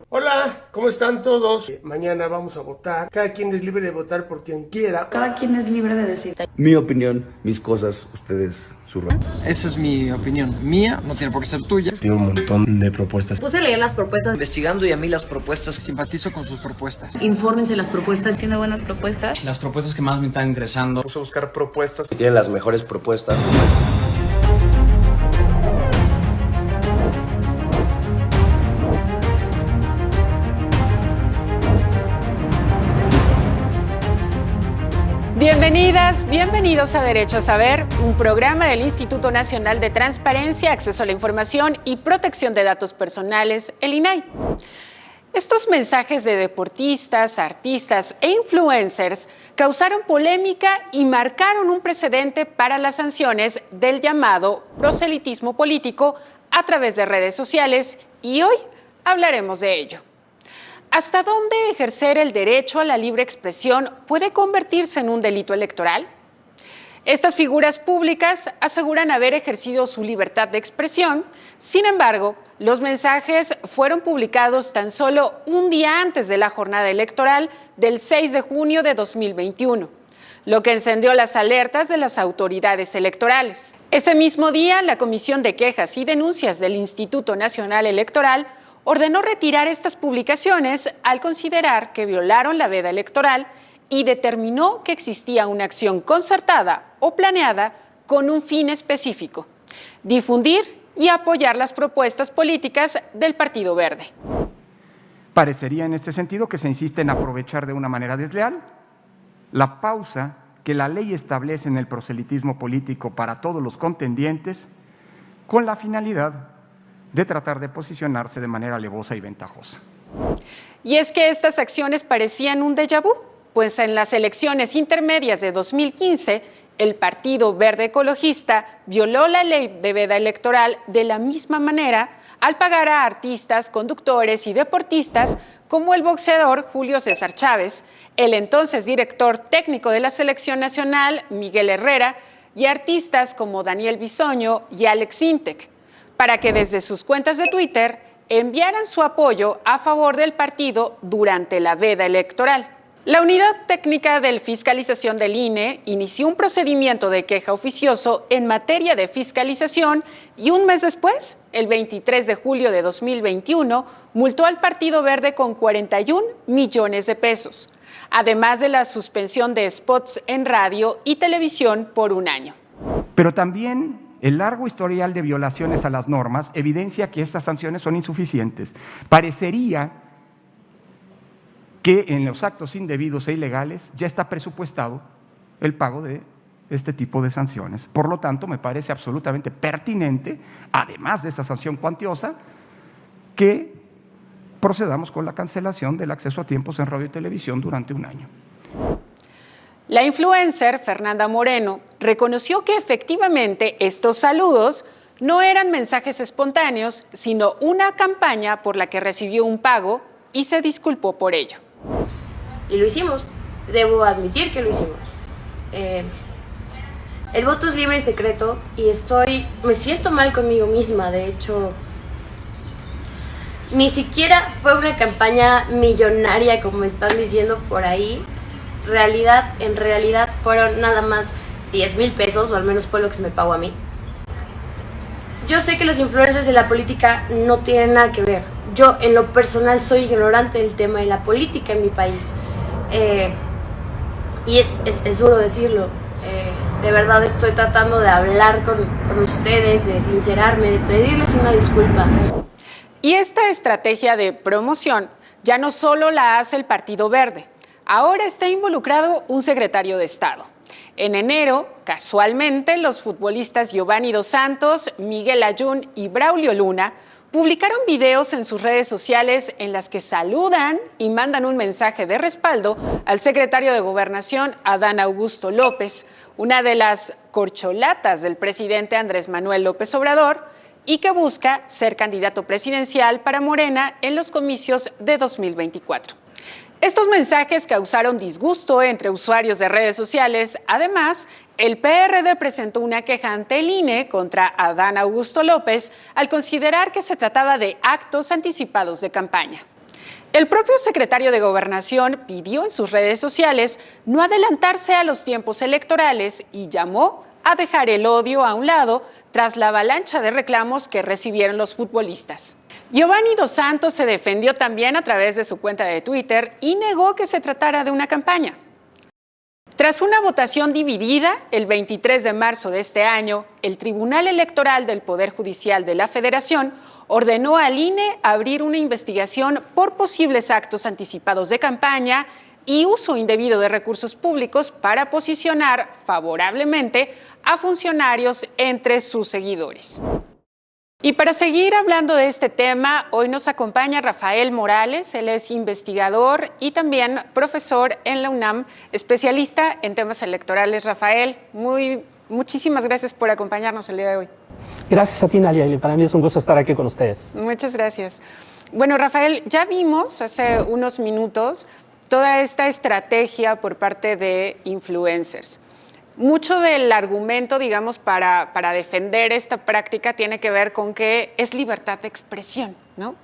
Hola, ¿cómo están todos? Mañana vamos a votar. Cada quien es libre de votar por quien quiera. Cada quien es libre de decir. Mi opinión, mis cosas, ustedes, su rol. Esa es mi opinión. Mía no tiene por qué ser tuya. Tiene un montón de propuestas. Puse a leer las propuestas. Investigando y a mí las propuestas. Simpatizo con sus propuestas. Infórmense las propuestas. Tiene buenas propuestas. Las propuestas que más me están interesando. Puse a buscar propuestas. Tienen las mejores propuestas. Bienvenidas, bienvenidos a Derecho a Saber, un programa del Instituto Nacional de Transparencia, Acceso a la Información y Protección de Datos Personales, el INAI. Estos mensajes de deportistas, artistas e influencers causaron polémica y marcaron un precedente para las sanciones del llamado proselitismo político a través de redes sociales y hoy hablaremos de ello. ¿Hasta dónde ejercer el derecho a la libre expresión puede convertirse en un delito electoral? Estas figuras públicas aseguran haber ejercido su libertad de expresión. Sin embargo, los mensajes fueron publicados tan solo un día antes de la jornada electoral del 6 de junio de 2021, lo que encendió las alertas de las autoridades electorales. Ese mismo día, la Comisión de Quejas y Denuncias del Instituto Nacional Electoral ordenó retirar estas publicaciones al considerar que violaron la veda electoral y determinó que existía una acción concertada o planeada con un fin específico: difundir y apoyar las propuestas políticas del Partido Verde. Parecería en este sentido que se insiste en aprovechar de una manera desleal la pausa que la ley establece en el proselitismo político para todos los contendientes con la finalidad de tratar de posicionarse de manera alevosa y ventajosa. Y es que estas acciones parecían un déjà vu, pues en las elecciones intermedias de 2015, el Partido Verde Ecologista violó la ley de veda electoral de la misma manera al pagar a artistas, conductores y deportistas como el boxeador Julio César Chávez, el entonces director técnico de la Selección Nacional, Miguel Herrera, y artistas como Daniel Bisoño y Alex Intec, para que desde sus cuentas de Twitter enviaran su apoyo a favor del partido durante la veda electoral. La Unidad Técnica de Fiscalización del INE inició un procedimiento de queja oficioso en materia de fiscalización y un mes después, el 23 de julio de 2021, multó al Partido Verde con 41 millones de pesos, además de la suspensión de spots en radio y televisión por un año. Pero también el largo historial de violaciones a las normas evidencia que estas sanciones son insuficientes. Parecería que en los actos indebidos e ilegales ya está presupuestado el pago de este tipo de sanciones. Por lo tanto, me parece absolutamente pertinente, además de esa sanción cuantiosa, que procedamos con la cancelación del acceso a tiempos en radio y televisión durante un año. La influencer Fernanda Moreno reconoció que efectivamente estos saludos no eran mensajes espontáneos, sino una campaña por la que recibió un pago y se disculpó por ello. Y lo hicimos, debo admitir que lo hicimos. El voto es libre y secreto y me siento mal conmigo misma. De hecho, ni siquiera fue una campaña millonaria como están diciendo por ahí. En realidad fueron nada más 10,000 pesos, o al menos fue lo que se me pagó a mí. Yo sé que los influencers de la política no tienen nada que ver. Yo en lo personal soy ignorante del tema de la política en mi país. Y es duro decirlo. De verdad estoy tratando de hablar con ustedes, de sincerarme, de pedirles una disculpa. Y esta estrategia de promoción ya no solo la hace el Partido Verde. Ahora está involucrado un secretario de Estado. En enero, casualmente, los futbolistas Giovanni Dos Santos, Miguel Ayun y Braulio Luna publicaron videos en sus redes sociales en las que saludan y mandan un mensaje de respaldo al secretario de Gobernación, Adán Augusto López, una de las corcholatas del presidente Andrés Manuel López Obrador, y que busca ser candidato presidencial para Morena en los comicios de 2024. Estos mensajes causaron disgusto entre usuarios de redes sociales. Además, el PRD presentó una queja ante el INE contra Adán Augusto López al considerar que se trataba de actos anticipados de campaña. El propio secretario de Gobernación pidió en sus redes sociales no adelantarse a los tiempos electorales y llamó a dejar el odio a un lado tras la avalancha de reclamos que recibieron los futbolistas. Giovanni Dos Santos se defendió también a través de su cuenta de Twitter y negó que se tratara de una campaña. Tras una votación dividida, el 23 de marzo de este año, el Tribunal Electoral del Poder Judicial de la Federación ordenó al INE abrir una investigación por posibles actos anticipados de campaña y uso indebido de recursos públicos para posicionar favorablemente a funcionarios entre sus seguidores. Y para seguir hablando de este tema, hoy nos acompaña Rafael Morales. Él es investigador y también profesor en la UNAM, especialista en temas electorales. Rafael, muchísimas gracias por acompañarnos el día de hoy. Gracias a ti, Nalia, y para mí es un gusto estar aquí con ustedes. Muchas gracias. Bueno, Rafael, ya vimos hace unos minutos toda esta estrategia por parte de influencers. Mucho del argumento, digamos, para defender esta práctica tiene que ver con que es libertad de expresión, ¿no?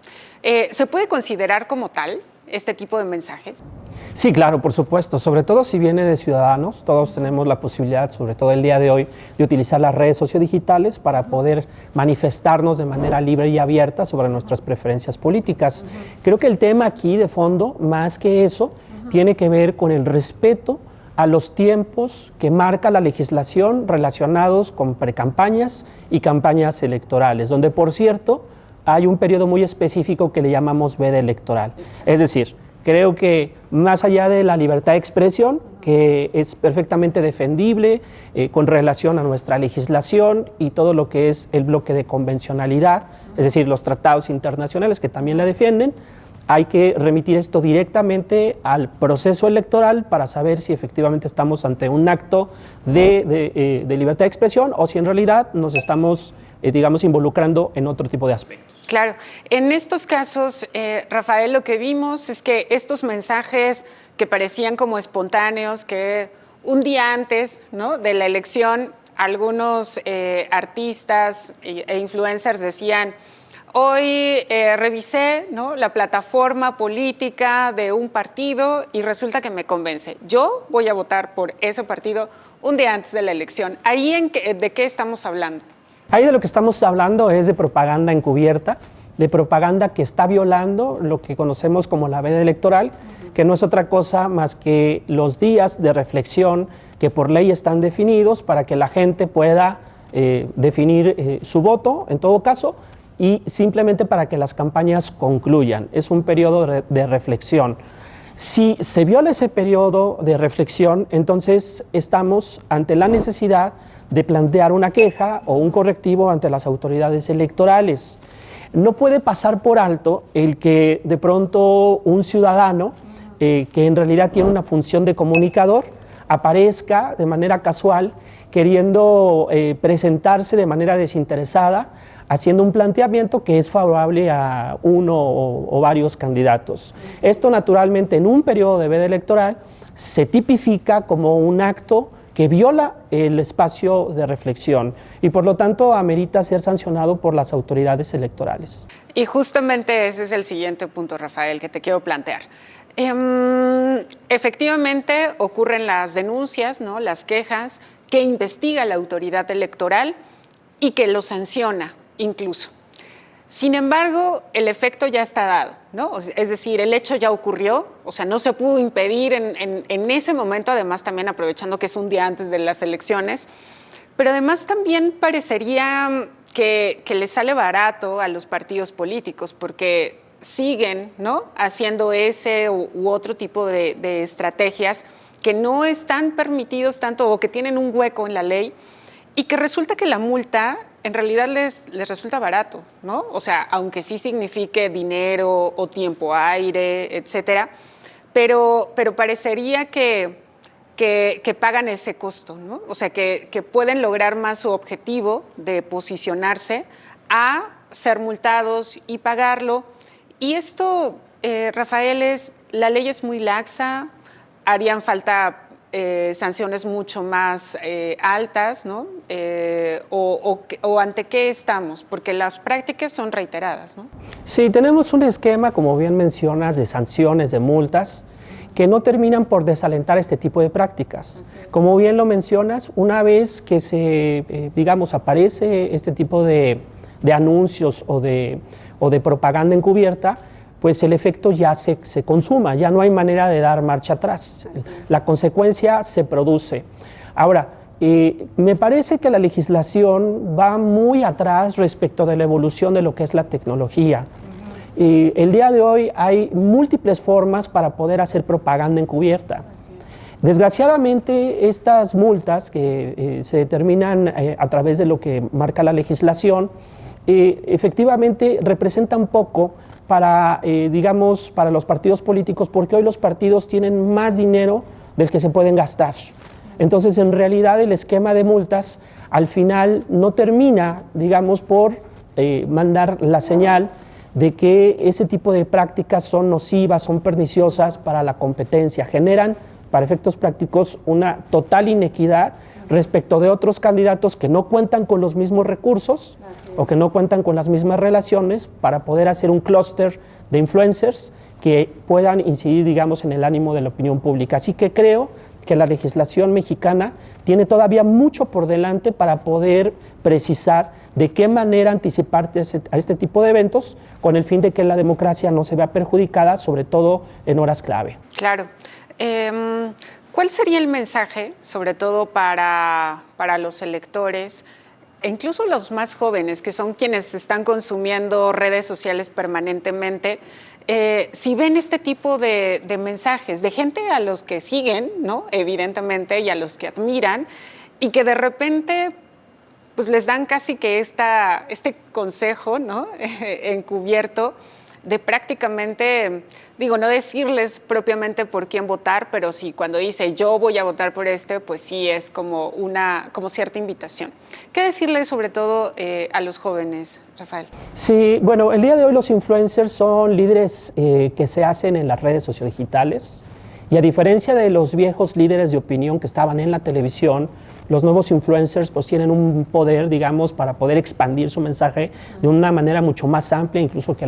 ¿Se puede considerar como tal este tipo de mensajes? Sí, claro, por supuesto, sobre todo si viene de ciudadanos. Todos tenemos la posibilidad, sobre todo el día de hoy, de utilizar las redes sociodigitales para poder manifestarnos de manera libre y abierta sobre nuestras preferencias políticas. Creo que el tema aquí de fondo, más que eso, tiene que ver con el respeto a los tiempos que marca la legislación relacionados con precampañas y campañas electorales, donde, por cierto, hay un periodo muy específico que le llamamos veda electoral. Es decir, creo que más allá de la libertad de expresión, que es perfectamente defendible con relación a nuestra legislación y todo lo que es el bloque de convencionalidad, es decir, los tratados internacionales que también la defienden, hay que remitir esto directamente al proceso electoral para saber si efectivamente estamos ante un acto de libertad de expresión o si en realidad nos estamos, digamos, involucrando en otro tipo de aspectos. Claro. En estos casos, Rafael, lo que vimos es que estos mensajes que parecían como espontáneos, que un día antes, ¿no?, de la elección, algunos artistas e influencers decían: hoy revisé, ¿no?, la plataforma política de un partido y resulta que me convence. Yo voy a votar por ese partido un día antes de la elección. ¿Ahí de qué estamos hablando? Ahí de lo que estamos hablando es de propaganda encubierta, de propaganda que está violando lo que conocemos como la veda electoral, que no es otra cosa más que los días de reflexión que por ley están definidos para que la gente pueda definir su voto, en todo caso, y simplemente para que las campañas concluyan. Es un periodo de reflexión. Si se viola ese periodo de reflexión, entonces estamos ante la necesidad de plantear una queja o un correctivo ante las autoridades electorales. No puede pasar por alto el que de pronto un ciudadano que en realidad tiene una función de comunicador aparezca de manera casual queriendo presentarse de manera desinteresada, haciendo un planteamiento que es favorable a uno o varios candidatos. Esto naturalmente en un periodo de veda electoral se tipifica como un acto que viola el espacio de reflexión y por lo tanto amerita ser sancionado por las autoridades electorales. Y justamente ese es el siguiente punto, Rafael, que te quiero plantear. Efectivamente ocurren las denuncias, ¿no?, las quejas que investiga la autoridad electoral y que lo sanciona incluso. Sin embargo, el efecto ya está dado, ¿no? Es decir, el hecho ya ocurrió, o sea, no se pudo impedir en ese momento, además también aprovechando que es un día antes de las elecciones, pero además también parecería que les sale barato a los partidos políticos porque siguen, ¿no?, haciendo ese u otro tipo de estrategias que no están permitidos tanto o que tienen un hueco en la ley y que resulta que la multa en realidad les resulta barato, ¿no? O sea, aunque sí signifique dinero o tiempo aire, etcétera, pero parecería que pagan ese costo, ¿no? O sea, que pueden lograr más su objetivo de posicionarse a ser multados y pagarlo. Y esto, Rafael, la ley es muy laxa, harían falta sanciones mucho más altas, ¿no? O ante qué estamos, porque las prácticas son reiteradas, ¿no? Sí, tenemos un esquema, como bien mencionas, de sanciones, de multas, que no terminan por desalentar este tipo de prácticas. Como bien lo mencionas, una vez que aparece este tipo de anuncios o de propaganda encubierta, pues el efecto ya se consuma, ya no hay manera de dar marcha atrás. La consecuencia se produce. Ahora, me parece que la legislación va muy atrás respecto de la evolución de lo que es la tecnología. El día de hoy hay múltiples formas para poder hacer propaganda encubierta. Desgraciadamente, estas multas que se determinan a través de lo que marca la legislación, efectivamente representan poco para los partidos políticos, porque hoy los partidos tienen más dinero del que se pueden gastar. Entonces, en realidad, el esquema de multas al final no termina, por mandar la señal de que ese tipo de prácticas son nocivas, son perniciosas para la competencia, generan, para efectos prácticos, una total inequidad respecto de otros candidatos que no cuentan con los mismos recursos o que no cuentan con las mismas relaciones para poder hacer un clúster de influencers que puedan incidir, en el ánimo de la opinión pública. Así que creo que la legislación mexicana tiene todavía mucho por delante para poder precisar de qué manera anticiparte a este tipo de eventos con el fin de que la democracia no se vea perjudicada, sobre todo en horas clave. Claro. ¿Cuál sería el mensaje, sobre todo para los electores, e incluso los más jóvenes, que son quienes están consumiendo redes sociales permanentemente, si ven este tipo de mensajes de gente a los que siguen, ¿no? Evidentemente, y a los que admiran, y que de repente pues les dan casi que este consejo, ¿no? Encubierto, de prácticamente, no decirles propiamente por quién votar, pero sí, cuando dice yo voy a votar por pues sí es como cierta invitación. ¿Qué decirles sobre todo a los jóvenes, Rafael? Sí, bueno, el día de hoy los influencers son líderes que se hacen en las redes sociodigitales, y a diferencia de los viejos líderes de opinión que estaban en la televisión, los nuevos influencers pues tienen un poder, para poder expandir su mensaje de una manera mucho más amplia, incluso que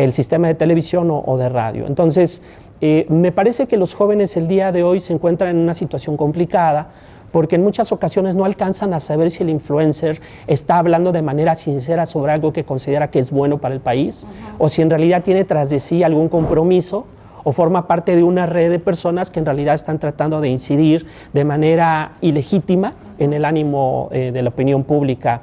el sistema de televisión o de radio. Entonces, me parece que los jóvenes el día de hoy se encuentran en una situación complicada, porque en muchas ocasiones no alcanzan a saber si el influencer está hablando de manera sincera sobre algo que considera que es bueno para el país, o si en realidad tiene tras de sí algún compromiso, o forma parte de una red de personas que en realidad están tratando de incidir de manera ilegítima en el ánimo de la opinión pública.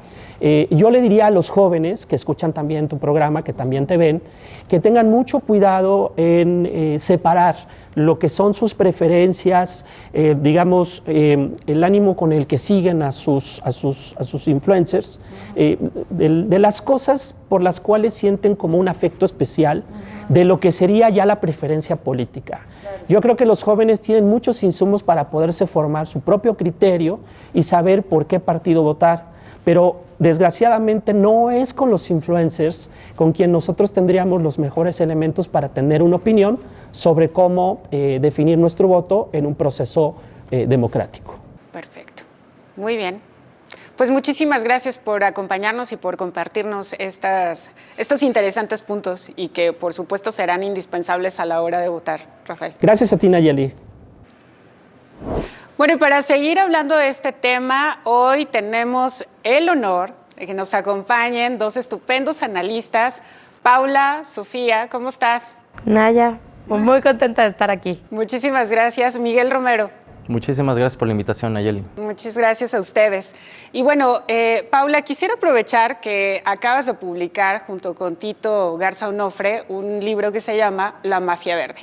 Yo le diría a los jóvenes que escuchan también tu programa, que también te ven, que tengan mucho cuidado en separar lo que son sus preferencias, el ánimo con el que siguen a sus influencers, de las cosas por las cuales sienten como un afecto especial, de lo que sería ya la preferencia política. Yo creo que los jóvenes tienen muchos insumos para poderse formar su propio criterio y saber por qué partido votar, pero desgraciadamente no es con los influencers con quien nosotros tendríamos los mejores elementos para tener una opinión sobre cómo definir nuestro voto en un proceso democrático. Perfecto. Muy bien. Pues muchísimas gracias por acompañarnos y por compartirnos estos interesantes puntos y que por supuesto serán indispensables a la hora de votar, Rafael. Gracias a ti, Nayeli. Bueno, y para seguir hablando de este tema, hoy tenemos el honor de que nos acompañen dos estupendos analistas. Paula, Sofía, ¿cómo estás? Naya, muy contenta de estar aquí. Muchísimas gracias. Miguel Romero. Muchísimas gracias por la invitación, Nayeli. Muchas gracias a ustedes. Y bueno, Paula, quisiera aprovechar que acabas de publicar junto con Tito Garza Onofre un libro que se llama La Mafia Verde.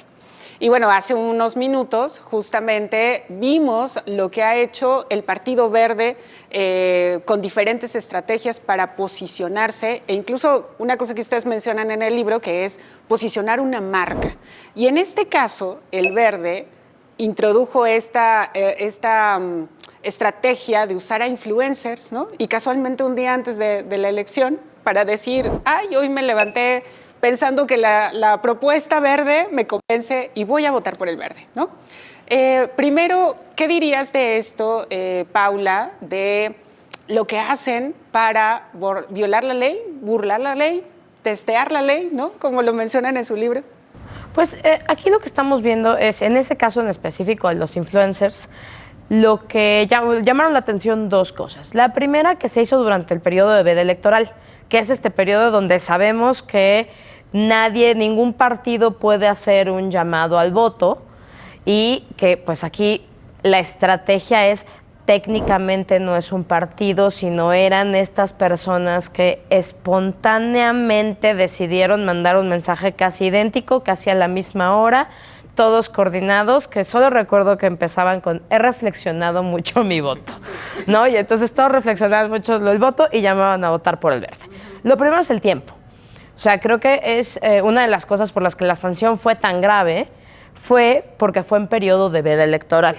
Y bueno, hace unos minutos justamente vimos lo que ha hecho el Partido Verde con diferentes estrategias para posicionarse e incluso una cosa que ustedes mencionan en el libro que es posicionar una marca. Y en este caso, el Verde introdujo esta estrategia de usar a influencers, ¿no? Y casualmente un día antes de la elección para decir, ay, hoy me levanté pensando que la propuesta verde me convence y voy a votar por el verde, ¿no? Primero, ¿qué dirías de esto, Paula, de lo que hacen para violar la ley, burlar la ley, testear la ley, ¿no? Como lo mencionan en su libro. Pues aquí lo que estamos viendo es, en ese caso en específico de los influencers, lo que llamaron la atención dos cosas. La primera, que se hizo durante el periodo de veda electoral, que es este periodo donde sabemos que ningún partido puede hacer un llamado al voto y que pues aquí la estrategia es, técnicamente no es un partido, sino eran estas personas que espontáneamente decidieron mandar un mensaje casi idéntico, casi a la misma hora, todos coordinados, que solo recuerdo que empezaban con he reflexionado mucho mi voto, ¿no? Y entonces todos reflexionaban mucho el voto y llamaban a votar por el verde. Lo primero es el tiempo. O sea, creo que es una de las cosas por las que la sanción fue tan grave, fue porque fue en periodo de veda electoral.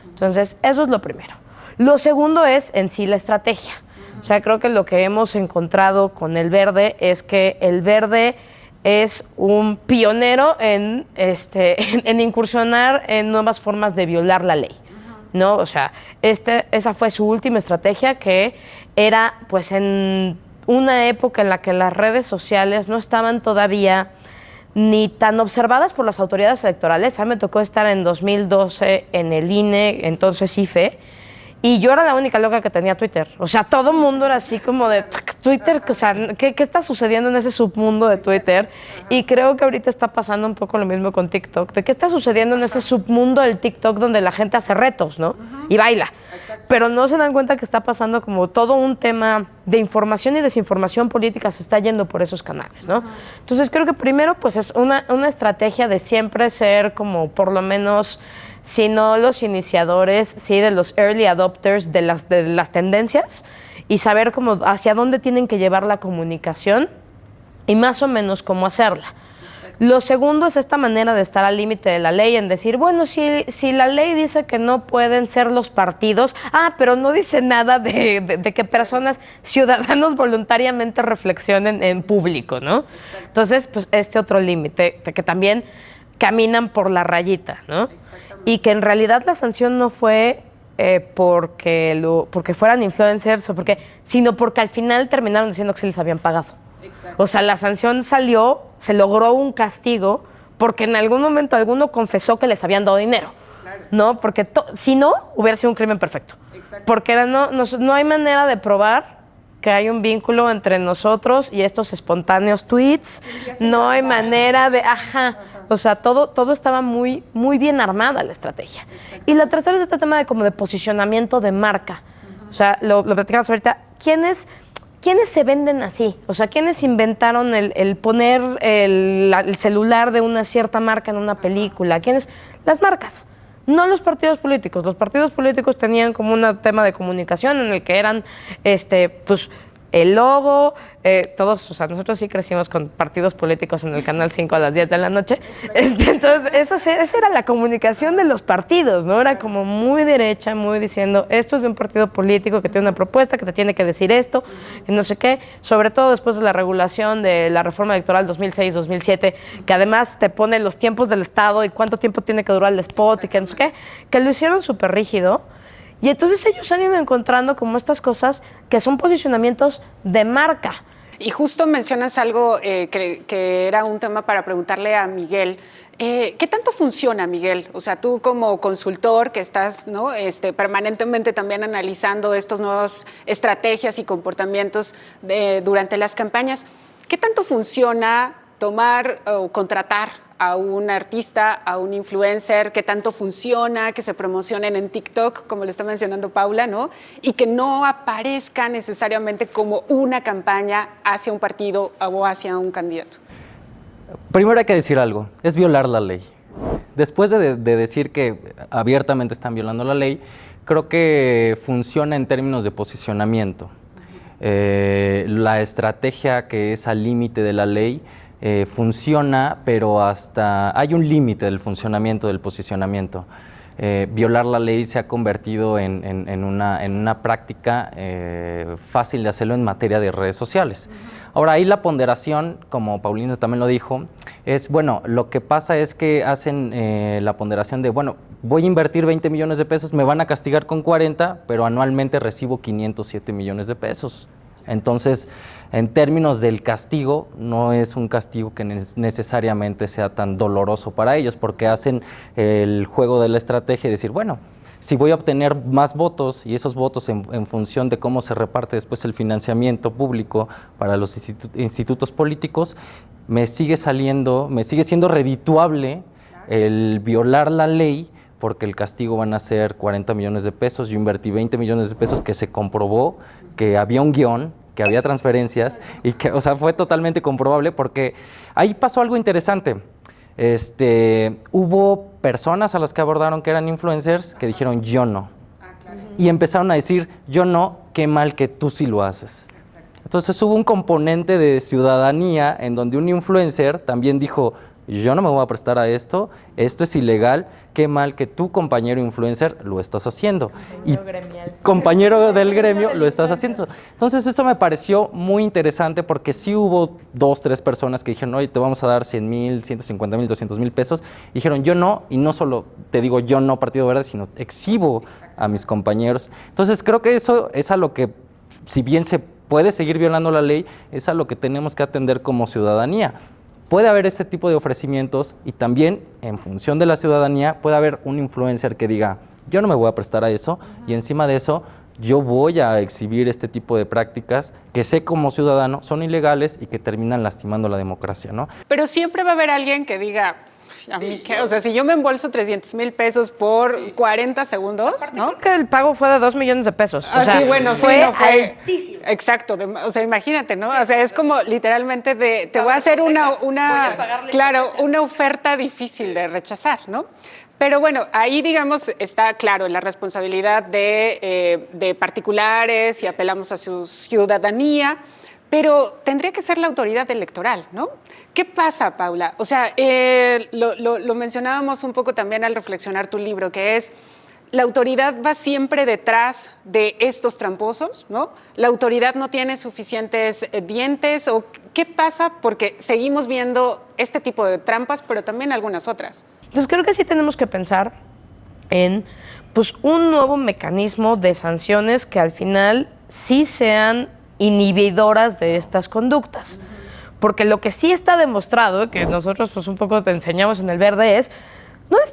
Entonces, eso es lo primero. Lo segundo es en sí la estrategia. O sea, creo que lo que hemos encontrado con el verde es que el verde es un pionero en incursionar en nuevas formas de violar la ley, ¿no? O sea, esa fue su última estrategia, que era pues en una época en la que las redes sociales no estaban todavía ni tan observadas por las autoridades electorales. A mí me tocó estar en 2012 en el INE, entonces IFE, y yo era la única loca que tenía Twitter. O sea, todo el mundo era así como de Twitter, o sea, ¿qué está sucediendo en ese submundo de Twitter? Y creo que ahorita está pasando un poco lo mismo con TikTok. ¿De qué está sucediendo en ese submundo del TikTok donde la gente hace retos, ¿no? Y baila. Pero no se dan cuenta que está pasando como todo un tema de información y desinformación política se está yendo por esos canales, ¿no? Entonces creo que primero pues es una estrategia de siempre ser como por lo menos, si no los iniciadores, sí de los early adopters de las tendencias y saber cómo hacia dónde tienen que llevar la comunicación y más o menos cómo hacerla. Lo segundo es esta manera de estar al límite de la ley, en decir, bueno, si la ley dice que no pueden ser los partidos, pero no dice nada de que personas, ciudadanos voluntariamente reflexionen en público, ¿no? Entonces, pues este otro límite, que también caminan por la rayita, ¿no? Y que en realidad la sanción no fue porque fueran influencers sino porque al final terminaron diciendo que se les habían pagado. Exacto. O sea, la sanción salió, se logró un castigo porque en algún momento alguno confesó que les habían dado dinero, claro, ¿no? Porque si no, hubiera sido un crimen perfecto. Exacto. Porque no hay manera de probar que hay un vínculo entre nosotros y estos espontáneos tweets, no hay manera de... O sea, todo estaba muy, muy bien armada la estrategia. Y la tercera es este tema de posicionamiento de marca. O sea, lo platicamos ahorita. ¿Quiénes se venden así? O sea, ¿quiénes inventaron el poner el celular de una cierta marca en una película? ¿Quiénes? Las marcas. No los partidos políticos. Los partidos políticos tenían como un tema de comunicación en el que eran, pues, el logo, todos, o sea, nosotros sí crecimos con partidos políticos en el Canal 5 a las 10 de la noche. Entonces, esa era la comunicación de los partidos, ¿no? Era como muy derecha, muy diciendo, esto es de un partido político que tiene una propuesta, que te tiene que decir esto, y no sé qué. Sobre todo después de la regulación de la reforma electoral 2006-2007, que además te pone los tiempos del Estado y cuánto tiempo tiene que durar el spot y que no sé qué, que lo hicieron súper rígido. Y entonces ellos han ido encontrando como estas cosas que son posicionamientos de marca. Y justo mencionas algo que era un tema para preguntarle a Miguel. ¿Qué tanto funciona, Miguel? O sea, tú como consultor que estás, ¿no? Permanentemente también analizando estas nuevas estrategias y comportamientos durante las campañas, ¿qué tanto funciona tomar o contratar a un artista, a un influencer, que tanto funciona, que se promocionen en TikTok, como lo está mencionando Paula, ¿no? Y que no aparezca necesariamente como una campaña hacia un partido o hacia un candidato? Primero hay que decir algo, es violar la ley. Después de decir que abiertamente están violando la ley, creo que funciona en términos de posicionamiento. La estrategia que es al límite de la ley funciona, pero hay un límite del funcionamiento del posicionamiento. violar la ley se ha convertido en una práctica fácil de hacerlo en materia de redes sociales. Ahora, ahí la ponderación, como Paulina también lo dijo, es, bueno, lo que pasa es que hacen la ponderación de, bueno, voy a invertir 20 millones de pesos, me van a castigar con 40, pero anualmente recibo 507 millones de pesos. Entonces, en términos del castigo, no es un castigo que necesariamente sea tan doloroso para ellos, porque hacen el juego de la estrategia y decir, bueno, si voy a obtener más votos y esos votos en función de cómo se reparte después el financiamiento público para los institutos políticos, me sigue siendo redituable el violar la ley, porque el castigo van a ser 40 millones de pesos. Yo invertí 20 millones de pesos que se comprobó que había un guión, que había transferencias y que, o sea, fue totalmente comprobable porque ahí pasó algo interesante. Hubo personas a las que abordaron que eran influencers que dijeron yo no. Y empezaron a decir yo no, qué mal que tú sí lo haces. Entonces hubo un componente de ciudadanía en donde un influencer también dijo yo no me voy a prestar a esto es ilegal, qué mal que tu compañero influencer lo estás haciendo. Compañero del gremio lo estás haciendo. Entonces eso me pareció muy interesante porque sí hubo 2, 3 personas que dijeron, oye, te vamos a dar 100,000, 150,000, 200,000 pesos. Y dijeron, yo no, y no solo te digo yo no Partido Verde, sino exhibo a mis compañeros. Entonces creo que eso es a lo que, si bien se puede seguir violando la ley, es a lo que tenemos que atender como ciudadanía. Puede haber este tipo de ofrecimientos y también, en función de la ciudadanía, puede haber un influencer que diga, yo no me voy a prestar a eso y encima de eso yo voy a exhibir este tipo de prácticas que sé como ciudadano son ilegales y que terminan lastimando la democracia, ¿no? Pero siempre va a haber alguien que diga, ¿a mí qué? O sea, si yo me embolso 300,000 pesos por 40 segundos, ¿no? Creo que el pago fue de 2 millones de pesos. Ah, o sea, sí, bueno, sí, fue no fue altísimo. Exacto, o sea, imagínate, ¿no? O sea, es como literalmente de, te voy a hacer una oferta difícil de rechazar, ¿no? Pero bueno, ahí digamos está claro la responsabilidad de particulares y apelamos a su ciudadanía, pero tendría que ser la autoridad electoral, ¿no? ¿Qué pasa, Paula? O sea, lo mencionábamos un poco también al reflexionar tu libro, que es la autoridad va siempre detrás de estos tramposos, ¿no? La autoridad no tiene suficientes dientes, ¿o qué pasa? Porque seguimos viendo este tipo de trampas, pero también algunas otras. Entonces creo que sí tenemos que pensar en pues, un nuevo mecanismo de sanciones que al final sí sean inhibidoras de estas conductas. Porque lo que sí está demostrado, que nosotros pues un poco te enseñamos en el Verde, es,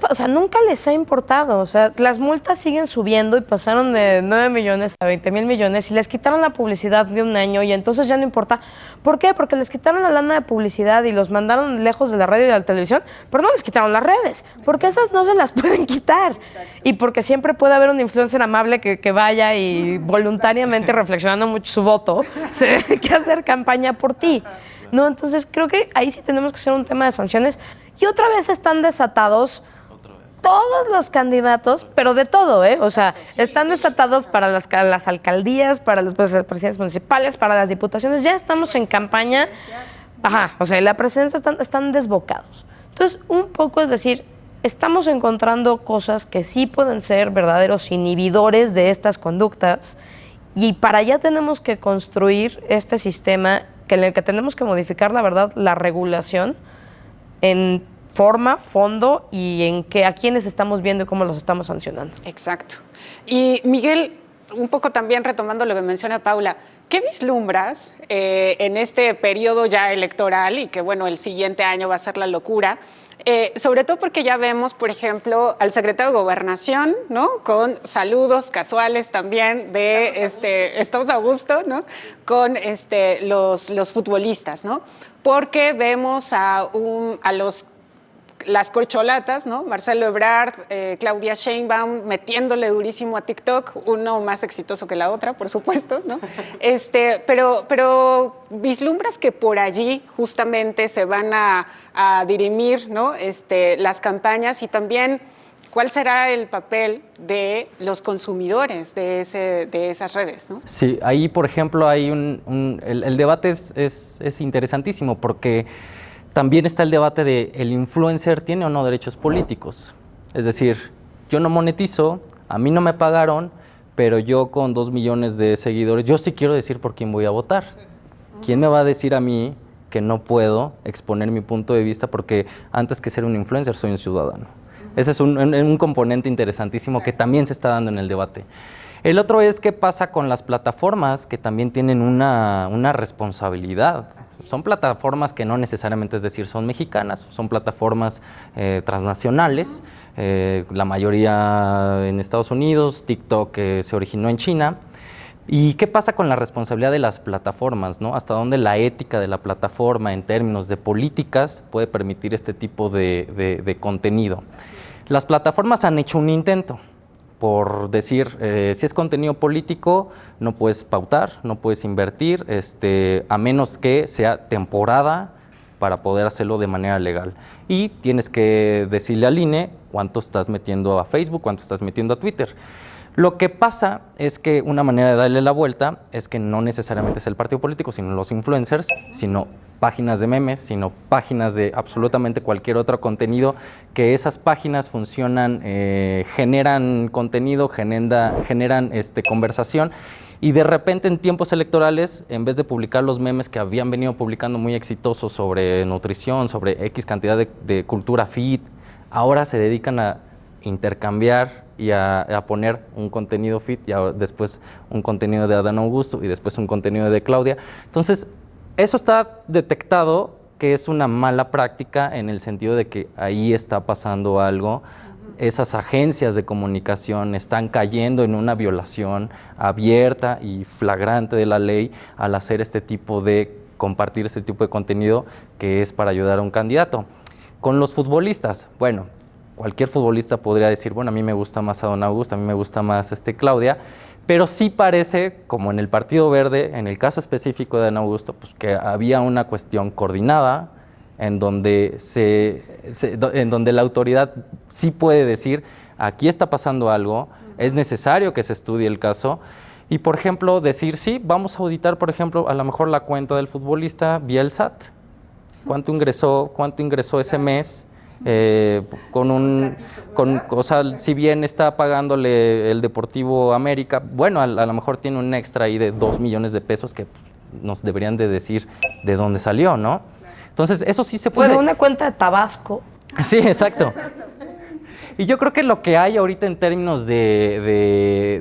o sea, nunca les ha importado. O sea, las multas siguen subiendo y pasaron de 9 millones a 20,000 millones y les quitaron la publicidad de un año y entonces ya no importa. ¿Por qué? Porque les quitaron la lana de publicidad y los mandaron lejos de la radio y de la televisión, pero no les quitaron las redes, porque esas no se las pueden quitar. Y porque siempre puede haber un influencer amable que vaya y voluntariamente, reflexionando mucho su voto, se que hacer campaña por ti. No, entonces creo que ahí sí tenemos que hacer un tema de sanciones. Y otra vez están desatados todos los candidatos, pero de todo, ¿eh? O sea, están desatados para las alcaldías, para las presidencias municipales, para las diputaciones. Ya estamos en campaña. Ajá, o sea, la presidencia están desbocados. Entonces, un poco es decir, estamos encontrando cosas que sí pueden ser verdaderos inhibidores de estas conductas y para allá tenemos que construir este sistema en el que tenemos que modificar, la verdad, la regulación en forma, fondo y en a quiénes estamos viendo y cómo los estamos sancionando. Exacto. Y Miguel, un poco también retomando lo que menciona Paula, ¿qué vislumbras en este periodo ya electoral y que, bueno, el siguiente año va a ser la locura? Sobre todo porque ya vemos, por ejemplo, al secretario de Gobernación, ¿no? Con saludos casuales también de estamos a gusto, ¿no? Con los futbolistas, ¿no? Porque vemos las corcholatas, ¿no? Marcelo Ebrard, Claudia Sheinbaum metiéndole durísimo a TikTok, uno más exitoso que la otra, por supuesto, ¿no? Pero vislumbras que por allí justamente se van a dirimir, ¿no? Las campañas y también cuál será el papel de los consumidores de esas redes, ¿no? Sí, ahí, por ejemplo, hay el debate es interesantísimo porque también está el debate de ¿el influencer tiene o no derechos políticos? Es decir, yo no monetizo, a mí no me pagaron, pero yo con 2 millones de seguidores, yo sí quiero decir por quién voy a votar. ¿Quién me va a decir a mí que no puedo exponer mi punto de vista porque antes que ser un influencer soy un ciudadano? Ese es un componente interesantísimo que también se está dando en el debate. El otro es qué pasa con las plataformas que también tienen una responsabilidad. Son plataformas que no necesariamente, es decir, son mexicanas, son plataformas transnacionales, la mayoría en Estados Unidos, TikTok se originó en China. ¿Y qué pasa con la responsabilidad de las plataformas, ¿no? Hasta dónde la ética de la plataforma en términos de políticas puede permitir este tipo de contenido. Las plataformas han hecho un intento por decir, si es contenido político, no puedes pautar, no puedes invertir, a menos que sea temporada para poder hacerlo de manera legal. Y tienes que decirle al INE cuánto estás metiendo a Facebook, cuánto estás metiendo a Twitter. Lo que pasa es que una manera de darle la vuelta es que no necesariamente es el partido político, sino los influencers, sino páginas de memes, sino páginas de absolutamente cualquier otro contenido, que esas páginas funcionan, generan contenido, generan conversación, y de repente en tiempos electorales, en vez de publicar los memes que habían venido publicando muy exitosos sobre nutrición, sobre X cantidad de cultura fit, ahora se dedican a intercambiar y a poner un contenido fit y después un contenido de Adán Augusto y después un contenido de Claudia. Entonces, eso está detectado que es una mala práctica en el sentido de que ahí está pasando algo. Esas agencias de comunicación están cayendo en una violación abierta y flagrante de la ley al hacer compartir este tipo de contenido que es para ayudar a un candidato. Con los futbolistas, bueno, cualquier futbolista podría decir, bueno, a mí me gusta más Adán Augusto, a mí me gusta más Claudia, pero sí parece, como en el Partido Verde, en el caso específico de Adán Augusto, pues que había una cuestión coordinada en donde, en donde la autoridad sí puede decir, aquí está pasando algo, es necesario que se estudie el caso, y por ejemplo decir, sí, vamos a auditar, por ejemplo, a lo mejor la cuenta del futbolista vía el SAT, cuánto ingresó ese mes, o sea, si bien está pagándole el Deportivo América, bueno, a lo mejor tiene un extra ahí de 2 millones de pesos que nos deberían de decir de dónde salió, ¿no? Entonces, eso sí se puede. De una cuenta de Tabasco. Sí, exacto. Y yo creo que lo que hay ahorita en términos de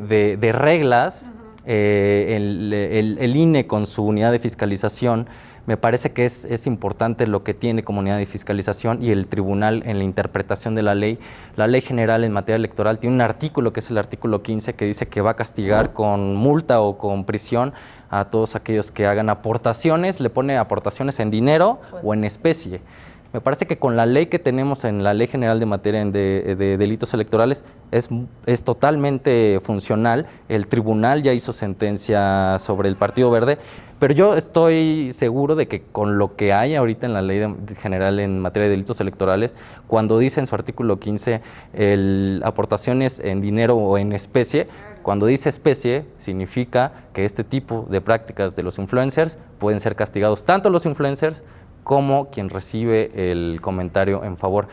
reglas, el INE con su unidad de fiscalización, me parece que es importante lo que tiene como unidad de fiscalización y el tribunal en la interpretación de la ley. La ley general en materia electoral tiene un artículo que es el artículo 15 que dice que va a castigar con multa o con prisión a todos aquellos que hagan aportaciones, le pone aportaciones en dinero o en especie. Me parece que con la ley que tenemos en la Ley General de Materia de Delitos Electorales es totalmente funcional. El tribunal ya hizo sentencia sobre el Partido Verde, pero yo estoy seguro de que con lo que hay ahorita en la Ley General en Materia de Delitos Electorales, cuando dice en su artículo 15 aportaciones en dinero o en especie, cuando dice especie, significa que este tipo de prácticas de los influencers pueden ser castigados tanto los influencers como quien recibe el comentario en favor.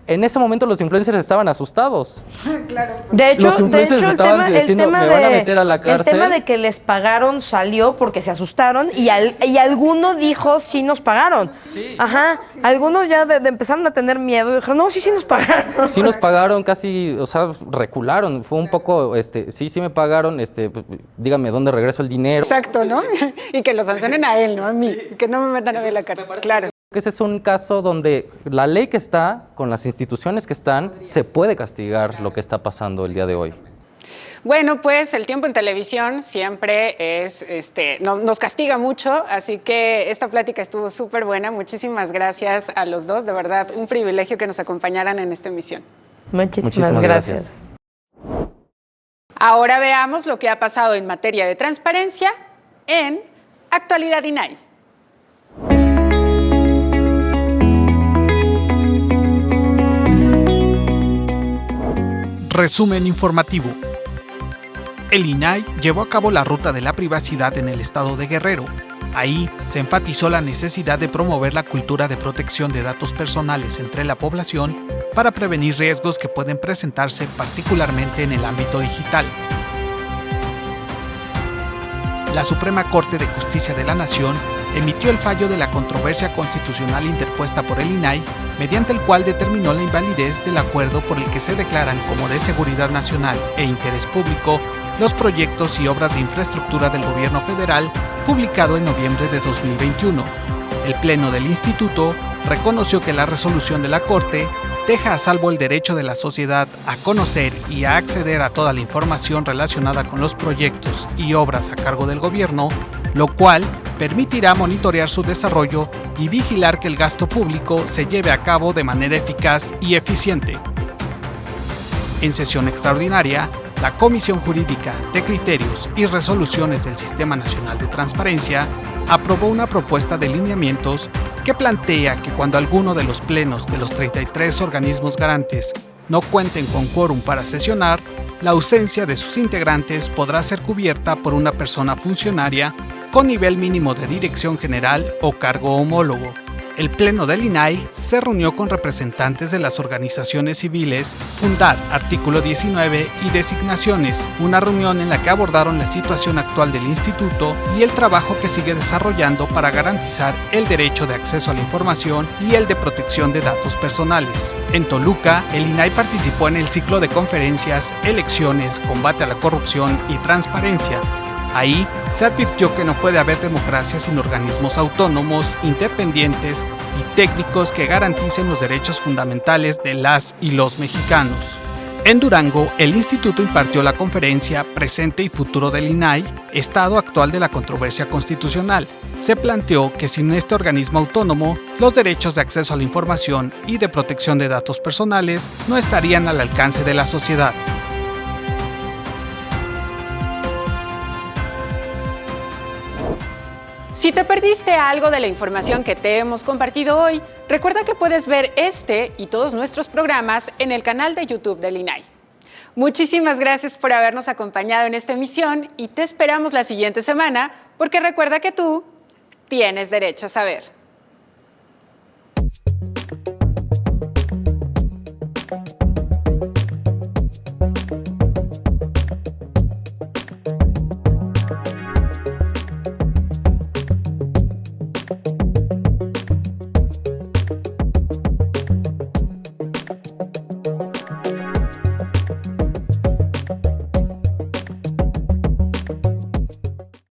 En ese momento los influencers estaban asustados. Claro. De hecho, los influencers estaban diciendo, me van a meter a la cárcel. El tema de que les pagaron salió porque se asustaron, sí. y alguno dijo, sí nos pagaron. Sí. Ajá. Algunos ya empezaron a tener miedo y dijeron, no, sí nos pagaron. Sí nos pagaron, casi, o sea, recularon. Fue un poco, sí me pagaron, dígame dónde regreso el dinero. Exacto, ¿no? Y que lo sancionen a él, no a mí. Sí. Que no me metan a mí a la cárcel, claro. Ese es un caso donde la ley que está, con las instituciones que están, se puede castigar lo que está pasando el día de hoy. Bueno, pues el tiempo en televisión siempre es, nos castiga mucho, así que esta plática estuvo súper buena. Muchísimas gracias a los dos, de verdad, un privilegio que nos acompañaran en esta emisión. Muchísimas gracias. Ahora veamos lo que ha pasado en materia de transparencia en Actualidad INAI. Resumen informativo. El INAI llevó a cabo la ruta de la privacidad en el estado de Guerrero, Ahí se enfatizó la necesidad de promover la cultura de protección de datos personales entre la población para prevenir riesgos que pueden presentarse particularmente en el ámbito digital. La Suprema Corte de Justicia de la Nación emitió el fallo de la controversia constitucional interpuesta por el INAI, mediante el cual determinó la invalidez del acuerdo por el que se declaran como de seguridad nacional e interés público los proyectos y obras de infraestructura del gobierno federal, publicado en noviembre de 2021. El Pleno del Instituto reconoció que la resolución de la Corte deja a salvo el derecho de la sociedad a conocer y a acceder a toda la información relacionada con los proyectos y obras a cargo del gobierno, lo cual permitirá monitorear su desarrollo y vigilar que el gasto público se lleve a cabo de manera eficaz y eficiente. En sesión extraordinaria, la Comisión Jurídica de Criterios y Resoluciones del Sistema Nacional de Transparencia aprobó una propuesta de lineamientos que plantea que cuando alguno de los plenos de los 33 organismos garantes no cuenten con quórum para sesionar, la ausencia de sus integrantes podrá ser cubierta por una persona funcionaria con nivel mínimo de dirección general o cargo homólogo. El Pleno del INAI se reunió con representantes de las organizaciones civiles, Fundar, artículo 19 y Designaciones, una reunión en la que abordaron la situación actual del instituto y el trabajo que sigue desarrollando para garantizar el derecho de acceso a la información y el de protección de datos personales. En Toluca, el INAI participó en el ciclo de conferencias Elecciones, Combate a la Corrupción y Transparencia. Ahí se advirtió que no puede haber democracia sin organismos autónomos, independientes y técnicos que garanticen los derechos fundamentales de las y los mexicanos. En Durango, el instituto impartió la conferencia Presente y Futuro del INAI, Estado Actual de la Controversia Constitucional. Se planteó que sin este organismo autónomo, los derechos de acceso a la información y de protección de datos personales no estarían al alcance de la sociedad. Si te perdiste algo de la información que te hemos compartido hoy, recuerda que puedes ver este y todos nuestros programas en el canal de YouTube del INAI. Muchísimas gracias por habernos acompañado en esta emisión y te esperamos la siguiente semana, porque recuerda que tú tienes derecho a saber.